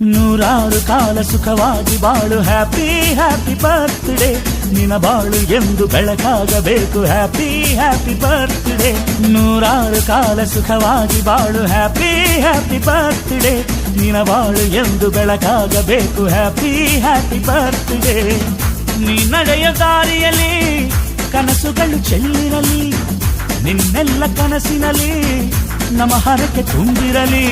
ನೂರಾರು ಕಾಲ ಸುಖವಾಗಿ ಬಾಳು ಹ್ಯಾಪಿ ಹ್ಯಾಪಿ ಬರ್ತ್ಡೇ ನಿನ ಬಾಳು ಎಂದು ಬೆಳಕಾಗಬೇಕು ಹ್ಯಾಪಿ ಹ್ಯಾಪಿ ಬರ್ತ್ಡೇ ನೂರಾರು ಕಾಲ ಸುಖವಾಗಿ ಬಾಳು ಹ್ಯಾಪಿ ಹ್ಯಾಪಿ ಬರ್ತ್ಡೇ ನಿನ ಬಾಳು ಎಂದು ಬೆಳಕಾಗಬೇಕು ಹ್ಯಾಪಿ ಹ್ಯಾಪಿ ಬರ್ತ್ಡೇ ನೀ ನಡೆಯ ದಾರಿಯಲ್ಲಿ ಕನಸುಗಳು ಚೆಲ್ಲಿರಲಿ ನಿನ್ನೆಲ್ಲ ಕನಸಿನಲ್ಲಿ ನಮ್ಮ ಹರಕೆ ತುಂಬಿರಲಿ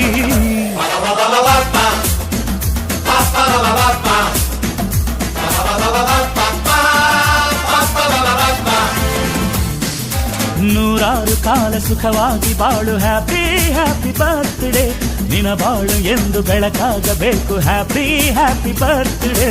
ನೂರಾರು ಕಾಲ ಸುಖವಾಗಿ ಬಾಳು ಹ್ಯಾಪಿ ಹ್ಯಾಪಿ ಬರ್ತ್ಡೇ ನಿನ ಬಾಳು ಎಂದು ಬೆಳಕಾಗಬೇಕು ಹ್ಯಾಪಿ ಹ್ಯಾಪಿ ಬರ್ತ್ಡೇ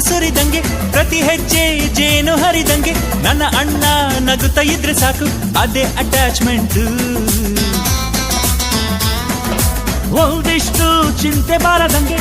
ಸುರಿದಂಗೆ ಪ್ರತಿ ಹೆಜ್ಜೆ ಜೇನು ಹರಿದಂಗೆ ನನ್ನ ಅಣ್ಣ ನಗುತ್ತಾ ಇದ್ರೆ ಸಾಕು ಅದೇ ಅಟ್ಯಾಚ್ಮೆಂಟ್ ಒಂದಿಷ್ಟು ಚಿಂತೆ ಬಾರದಂಗೆ